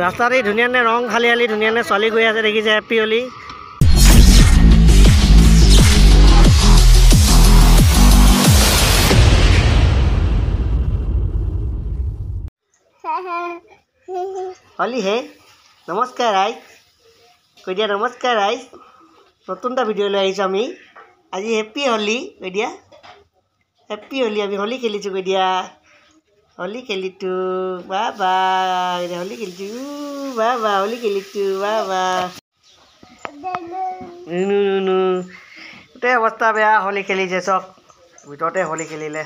ৰাস্তাতে ধুনীয়ানে ৰং খালি খালি ধুনীয়ানে ছোৱালী গৈ আছে দেখিছে হেপী হলি হলি হে নমস্কাৰ ৰাইজ কৈ দিয়া নমস্কাৰ ৰাইজ নতুন এটা ভিডিঅ' লৈ আহিছোঁ আমি আজি হেপী হলি কৈ দিয়া হেপী হলি আমি হলি খেলিছোঁ কৈ দিয়া হলি খেলিছোঁ বা বা হলি খেলিছোঁ বা বা হলি খেলিছোঁ বা বা গোটেই অৱস্থা বেয়া হলি খেলিছে চব ভিতৰতে হলি খেলিলে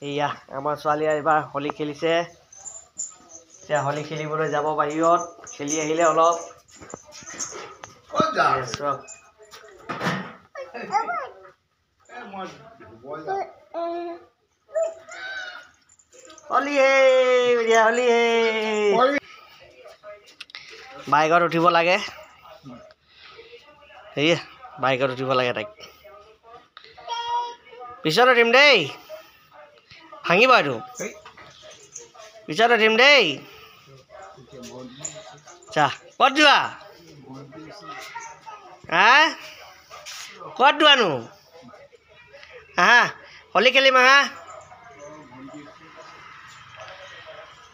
এয়া আমাৰ ছোৱালীয়ে এইবাৰ হলি খেলিছে এতিয়া হলি খেলিবলৈ যাব বাহিৰত খেলি আহিলে অলপ হলি হে হলি হে বাইকত উঠিব লাগে সেয়ে বাইকত উঠিব লাগে তাইক পিছত উঠিম দেই ভাঙিব এইটো পিছত উঠিম দেই চা ক'ত যোৱা হা ক'ত যোৱানো আহা হলি খেলিম আহা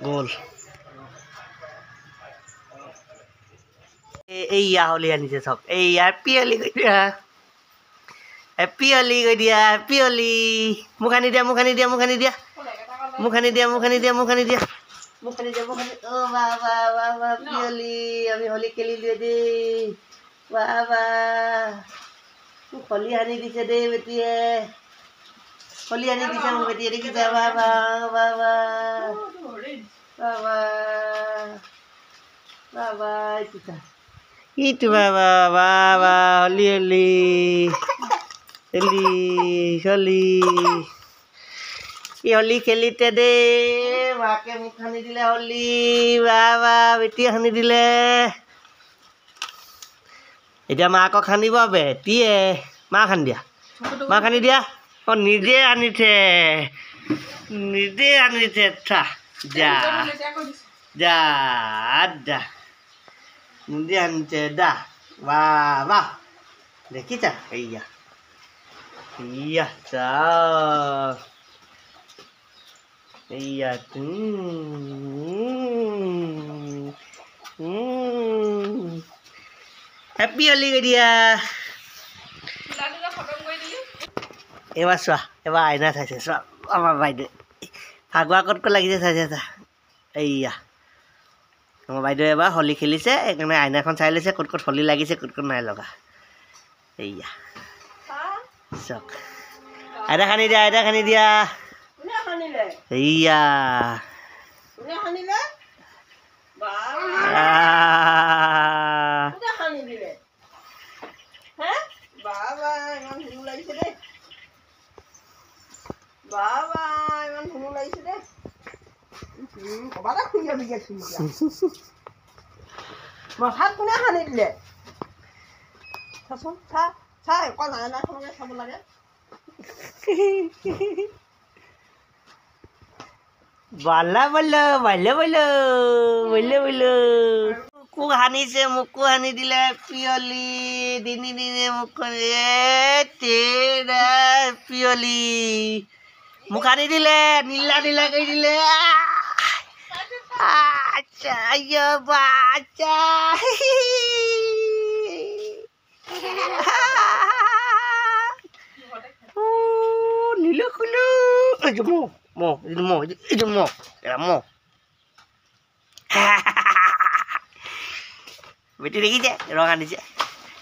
গ'ল এইয়া হলি আনিছে চব এইয়া হেপী হলি কৈ দিয়া হেপী হলি কৈ দিয়া হেপী হলি মোক আনি দিয়া মোক আনি দিয়া মোক আনি দিয়া মোক আনি দিয়া মোক আনি দিয়া মোক আনি দিয়া মোক আনি দিয়া মোক আনি অ' বা বা বা বা হেপী হলি আমি হলি খেলিলোঁ দেই বা বা মোক হলি আনি দিছে দেই বেটিয়ে হলি আনি দিছে মোক বেটিয়ে দেখিছে বা বা বা বা বা বা বা বা itu baba baba holi holi holi holi holi খেলিতে দে মাকে মুখ সানি দিলে হলি বাবা বেটিয়ে সানি দিলে এতিয়া মাকক সানিব বেটিয়ে মাক সানি দিয়া মাক সানি দিয়া অ' নিজে আনিছে থা যা যা দা নিজে আনিছে দা বাবা দেখিছা এইয়া iya cak iya happy holi ke dia ewa swa ewa aina saja swa ama baide agwa kot ko lagi saja iya আমাৰ বাইদেউ এবাৰ হলি খেলিছে সেইকাৰণে আইনাখন চাই লৈছে ক'ত ক'ত হলি লাগিছে ক'ত ক'ত নাই লগা এইয়া চক আইনা খানি দিয়া এইয়া মাথাত কোনে সানি দিলে চাচোন চাই অকল আইনাখনকে চাব লাগে বালা বালা বালা বালা বালা বালা মোকো সানিছে মোকো সানি দিলে পিয়লি দিনে দিনে মোক তেৰা পিয়লি মোক সানি দিলে নীলা নীলা কৰি দিলে আচ্ছা আయ్যো বাচ্চা নীলো খুলো এই যে মো বেটি দেখিছে ৰং আনিছে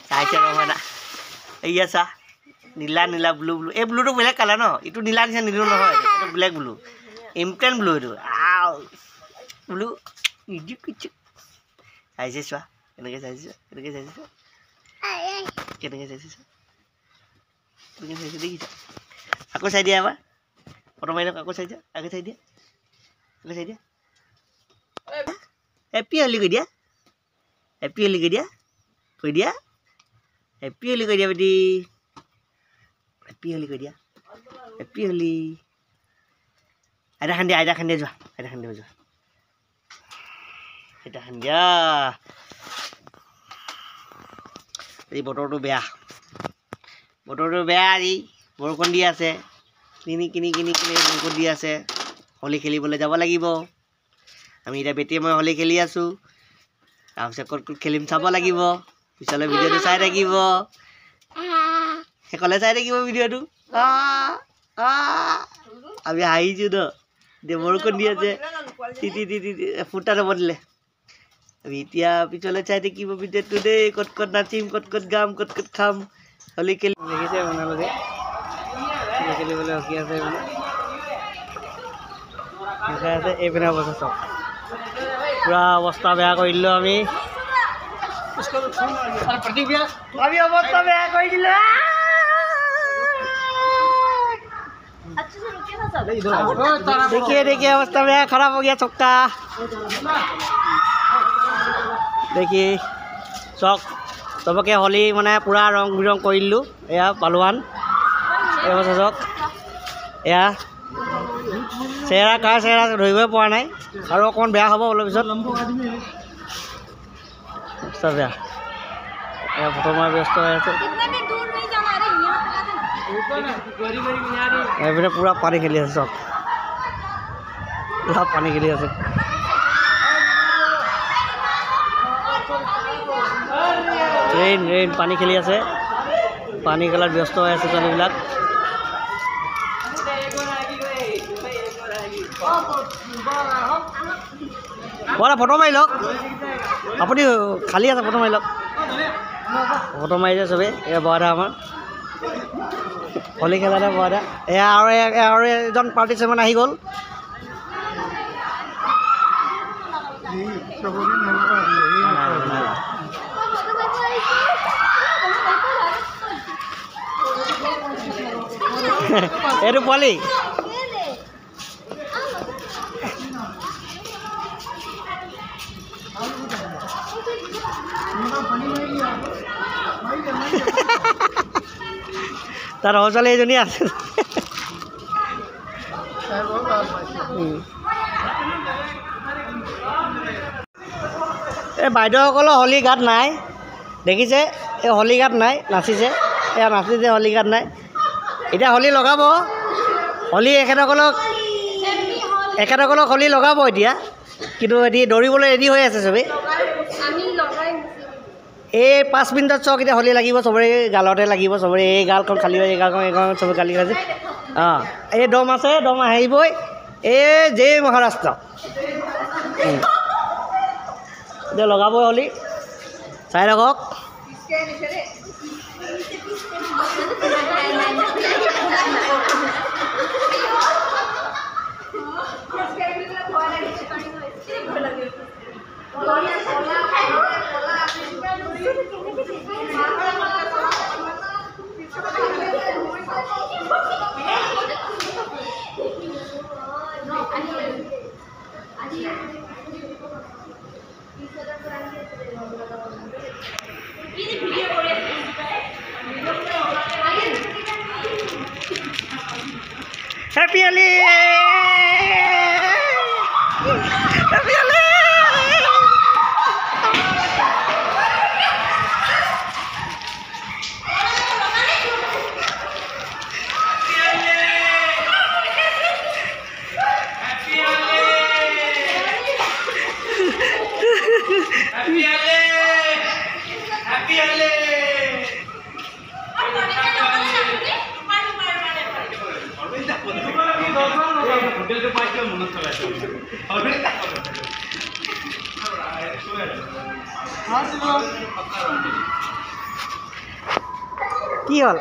চাইছে ৰং আনা এইয়া চা নীলা নীলা ব্লু ব্লু এই ব্লুটো বেলেগ কালাৰ ন এইটো নীলা নিচিনা নীলো নহয় এইটো ব্লেক ব্লু ইমটেন ব্লু এইটো আও ব্লু ইজি কিচু চাইছে চোৱা কেনেকৈ চাইছে দেখিছা আকৌ চাই দিয়া এবাৰ ফটো মাৰি লওক আকৌ চাই দিয়া আকৌ চাই দিয়া হেপী হলি কৈ দিয়া হেপী হলি কৈ দিয়া হেপী হলি কৈ দিয়া বেটি হেপী হলি কৈ দিয়া হেপী হলি আইতা খান দিয়া যোৱা আইতা খান দিয়া যোৱা আইতা খান দিয়া এই বতৰটো বেয়া আজি বৰষুণ দি আছে কিনি বৰষুণ দি আছে হোলী খেলিবলৈ যাব লাগিব আমি এতিয়া বেটিয়ে মই হোলী খেলি আছোঁ তাৰপিছত ক'ত খেলিম চাব লাগিব পিছলৈ ভিডিঅ'টো চাই থাকিব সেইকলে চাই থাকিব ভিডিঅ'টো আমি হাঁহিছোঁ ন এতিয়া বৰষুণ দি আছে ফুটা নব দিলে আমি এতিয়া পিছলৈ চাই থাকিব ভিডিঅ'টো দেই ক'ত নাচিম ক'ত গাম ক'ত খাম হোলী খেলি দেখিছে আপোনালোকে হোলী খেলিবলৈ ৰখি আছে দেখাই আছে এইপিনে অৱস্থা চাওক পুৰা অৱস্থা বেয়া কৰি দিলোঁ আমি অৱস্থা বেয়া কৰি দিলোঁ देखिए अवस्था में खराब हो गया चक्का देखिए चौक सबके होली माने पूरा रंग बिरंग कर दिलु या पालुआन अवस्था चौक या चेहरा कार चेहरा धरिब পৰা নাই আৰু অকণ বেয়া হ'ব অলপ পিছত অৱস্থা বেয়া ফটো মাৰ ব্যস্ত হৈ আছে এবাৰে পুৰা পানি খেলি আছে সব পুৰা পানি খেলি আছে ৰেইন পানি খেলি আছে পানি খেলাত ব্যস্ত হৈ আছে ছোৱালীবিলাক বৰা ফটো মাৰি লওক আপুনি খালি আছে ফটো মাৰি লওক ফটো মাৰিছে চবে এয়া বৰা আমাৰ হোলী খেলাতে বৰা এয়া আৰু এজন পাৰ্টিচিপেণ্ট আহি গ'ল এইটো পোৱালি তাৰ সঁচালে এজনী আছে এই বাইদেউসকলৰ হোলী গাত নাই দেখিছে এই হোলী গাত নাই নাচিছে এয়া নাচিছে হোলী গাত নাই এতিয়া হোলী লগাব হোলী এখেতসকলক হোলী লগাব এতিয়া কিন্তু এতিয়া দৌৰিবলৈ ৰেডি হৈ আছে চবেই এই 5 মিনিটত চক এতিয়া হোলী লাগিব চবৰে গালতে লাগিব চবৰে এই গালখন খালী হৈ এই গালখন চবে গালি খাইছে এই দম আছে দম আহিবই এই জয় মহাৰাষ্ট্ৰ এতিয়া লগাবই হোলী চাই ৰাখক Happy Holi! Happy Holi! কি হল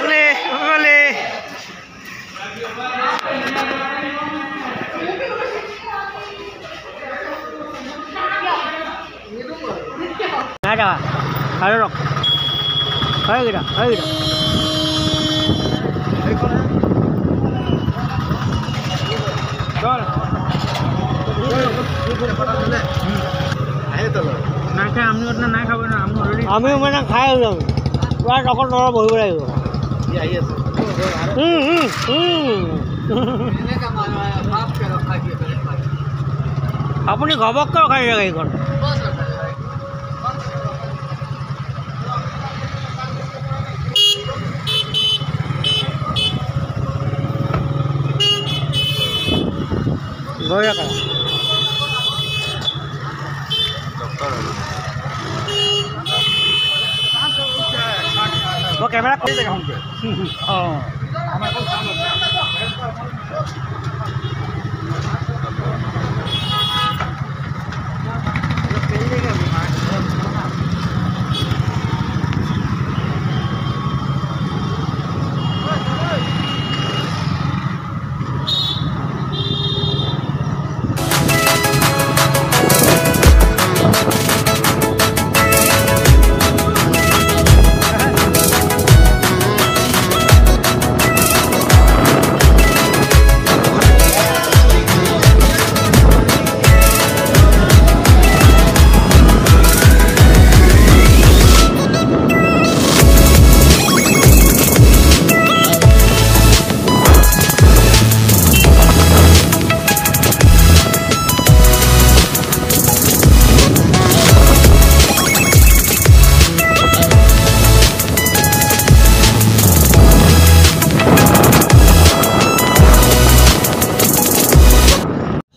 বলে বলে না যা আরে রক হয়ে গেল চল নাই খাই আমি না খাব না আমিও মানে খাই যাব পুরা তখন বহিব লাগিব আপুনি ঘবককৈ ৰখাই দিয়ে গাড়ীখন গৈ ৰাখা মই কেমেৰা কৰি অঁ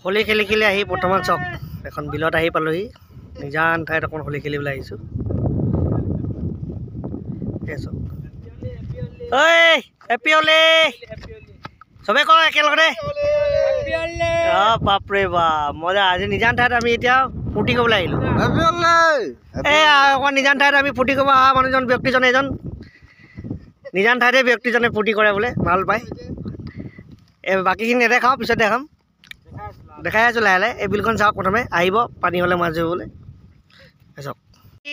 হোলী খেলি খেলি আহি বৰ্তমান চাওক এখন বিলত আহি পালোহি নিজান ঠাইত অকণ হোলী খেলিবলৈ আহিছোঁ ঐ হেপী হোলী চবেই কওঁ একেলগতে অঁ বাপৰে বাপ মজা আজি নিজান ঠাইত আমি এতিয়া ফূৰ্তি কৰিবলৈ আহিলোঁ এই অকণ নিজান ঠাইত আমি ফূৰ্তি কৰিব অহা মানুহজন ব্যক্তিজনে এজন নিজান ঠাইতে ব্যক্তিজনে ফূৰ্তি কৰে বোলে ভাল পায় এই বাকীখিনি নেদেখাওঁ পিছত দেখাম দেখাই আছোঁ লাহে লাহে এই বিলখন চাওক প্ৰথমে আহিব পানী হ'লে মাছ ধৰিবলৈ চাওক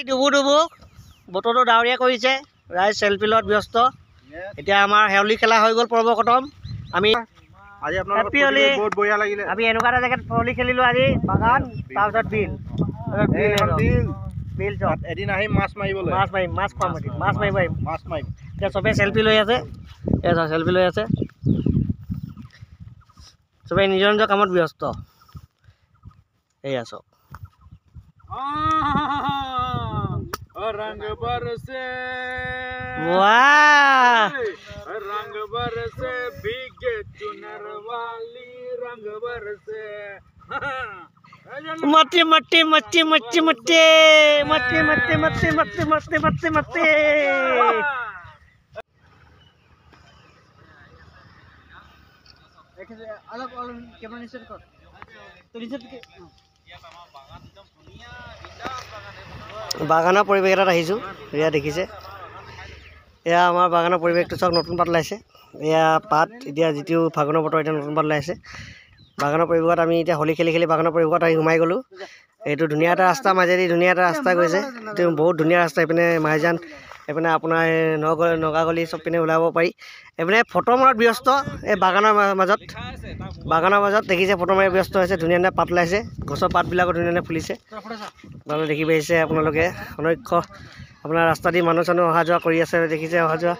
ডুবু ডুবু বতৰটো ডাৱৰীয়া কৰিছে ৰাইজ চেল্ফি লোৱাত ব্যস্ত এতিয়া আমাৰ হোলী খেলা হৈ গ'ল পৰ্ব খতম আমি হেপী হোলী আমি এনেকুৱা এটা জেগাত হোলী খেলিলোঁ আজি বাগান তাৰপিছত বিল বিল চব এদিন আহিম মাছ মাৰিবলৈ মাছ মাৰিম মাছ খুৱাম এদিন মাছ মাৰিব আহিম মাছ মাৰিম এতিয়া চবেই চেল্ফি লৈ আছে এয়া চেল্ফি লৈ আছে চবেই নিজৰ নিজৰ কামত ব্যস্ত এয়া চব रंग बरसे वाह रंग बरसे भीगे चुनर वाली रंग बरसे मट्टी मट्टी मट्टी मट्टी मट्टी मट्टी मट्टी मट्टी मट्टी मट्टी मट्टी मट्टी अलग अलग कैमरा निश्चित कर तो निश्चित বাগানৰ পৰিৱেশ এটাত আহিছোঁ এয়া দেখিছে এয়া আমাৰ বাগানৰ পৰিৱেশটো চাওক নতুন পাত ওলাইছে এয়া পাত এতিয়া যিটো ফাগুনৰ বতৰ এতিয়া নতুন পাত ওলাইছে বাগানৰ পৰিৱেশত আমি এতিয়া হোলী খেলি খেলি বাগানৰ পৰিৱেশত আহি সোমাই গ'লোঁ এইটো ধুনীয়া এটা ৰাস্তা মাজেদি ধুনীয়া এটা ৰাস্তা গৈছে এইটো বহুত ধুনীয়া ৰাস্তা এইপিনে মাইজান এইপিনে আপোনাৰ নগাগলি চব পিনে ওলাব পাৰি এইপিনে ফটো মৰাত ব্যস্ত এই বাগানৰ মাজত দেখিছে ফটো মাৰি ব্যস্ত হৈছে ধুনীয়া ধুনীয়া পাত ওলাইছে গছৰ পাতবিলাকো ধুনীয়া ধুনীয়া ফুলিছে আপোনালোকে দেখি পাইছে আপোনালোকে অনৈক্য আপোনাৰ ৰাস্তা দি মানুহ চানুহ অহা যোৱা কৰি আছে দেখিছে অহা যোৱা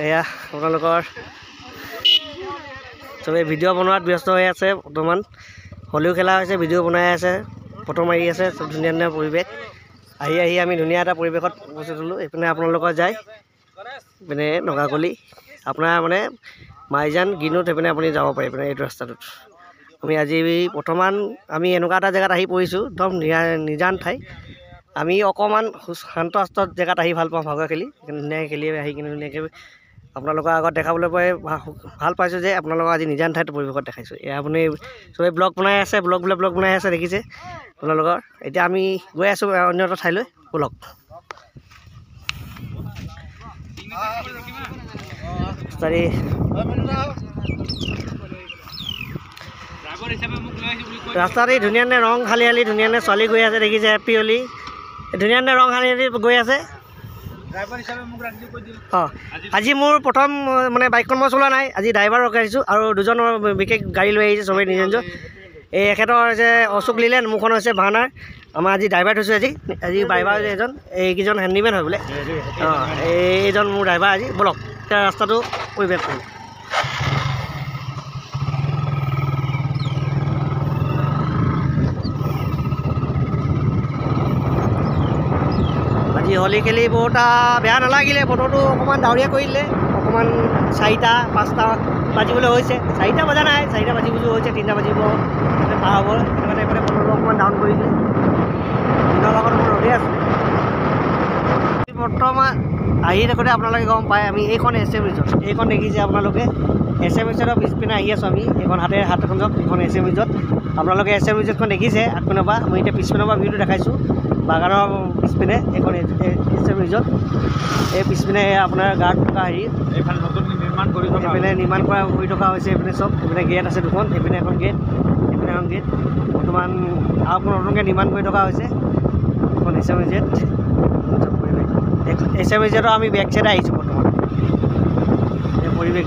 এয়া আপোনালোকৰ চবেই ভিডিঅ' বনোৱাত ব্যস্ত হৈ আছে বৰ্তমান হোলীও খেলা হৈছে ভিডিঅ' বনাই আছে ফটো মাৰি আছে চব ধুনীয়া ধুনীয়া পৰিৱেশ আহি আহি আমি ধুনীয়া এটা পৰিৱেশত উপস্থিত হ'লোঁ এইপিনে আপোনালোকৰ যায় এইপিনে নগাগলি আপোনাৰ মানে মাইজান গিনুত সেইপিনে আপুনি যাব পাৰে এইপিনে এইটো ৰাস্তাটোত আমি আজি বৰ্তমান আমি এনেকুৱা এটা জেগাত আহি পৰিছোঁ একদম নিজান ঠাই আমি অকণমান শান্ত শাস্ত জেগাত আহি ভাল পাওঁ ভাগৰ খেলি ধুনীয়াকৈ খেলি আহি কিনে ধুনীয়াকৈ আপোনালোকৰ আগত দেখাবলৈ পাই ভাল পাইছোঁ যে আপোনালোকক আজি নিজান ঠাইত পৰিৱেশত দেখাইছোঁ এয়া আপুনি চবেই ব্লগ বনাই আছে ব্লগ বনাই আছে দেখিছে আপোনালোকৰ এতিয়া আমি গৈ আছোঁ অন্য এটা ঠাইলৈ ব্লগ ৰাস্তাতে ধুনীয়া ধুনীয়া ৰং হালি হালি ধুনীয়া ধুনীয়া ছোৱালী গৈ আছে দেখিছে হেপী হোলী ধুনীয়া ধুনীয়া ৰং হালি হালি গৈ আছে অঁ আজি মোৰ প্ৰথম মানে বাইকখন মই চলোৱা নাই আজি ড্ৰাইভাৰ ৰখাইছোঁ আৰু দুজনৰ বিশেষ গাড়ী লৈ আহিছে চবেই নিজৰ নিজৰ এই এখেতৰ হৈছে অশোক লিলেন মোৰখন হৈছে ভাওনাৰ আমাৰ আজি ড্ৰাইভাৰ থৈছোঁ আজি ড্ৰাইভাৰ এজন এইকেইজন হেণ্ডিমেন হয় বোলে অঁ এইজন মোৰ ড্ৰাইভাৰ আজি বলক এতিয়া ৰাস্তাটো পৰিৱেশ কৰিম। আজি হোলী খেলি বহুত বেয়া নালাগিলে, বতৰটো অকণমান ডাৱৰীয়া কৰিলে, অকণমান 4টা 5টা বাজিবলৈ হৈছে, 4টা বজা নাই, 4টা বাজি হৈছে, 3টা বাজিব পাৰ হ'ব, সেইটো কাৰণে বতৰটো অকণমান ডাউন কৰিলে। দিনৰ লগত মোৰ ৰ'দে আছে। বৰ্তমান আহি থাকোঁতে আপোনালোকে গম পায় আমি এইখন SM ৰিজৰ্ট, এইখন দেখিছে আপোনালোকে SM ৰিজৰ্টৰ পিছপিনে আহি আছোঁ আমি, এইখন হাত এখন যাওক, এইখন SM ৰিজৰ্ট। আপোনালোকে SM ৰিজৰ্টখন দেখিছে আগপিনৰ পৰা, মই এতিয়া পিছপিনৰ পৰা ভিউটো দেখাইছোঁ বাগানৰ পিছপিনে, এইখন SM ৰিজৰ্ট। এই পিছপিনে আপোনাৰ গাৰ্ড থকা হেৰি, এইফালে নতুন নিৰ্মাণ কৰি থকা এইপিনে নিৰ্মাণ কৰি থকা হৈছে, এইপিনে চব, এইপিনে গেট আছে দুখন, এইপিনে এখন গেট, এইপিনে এখন গেট, বৰ্তমান আৰু নতুনকৈ নিৰ্মাণ কৰি থকা হৈছে এখন SM ৰিজৰ্ট। SM ৰিজৰ্টৰ আমি বেক চাইডে আহিছোঁ বৰ্তমান, এই পৰিৱেশ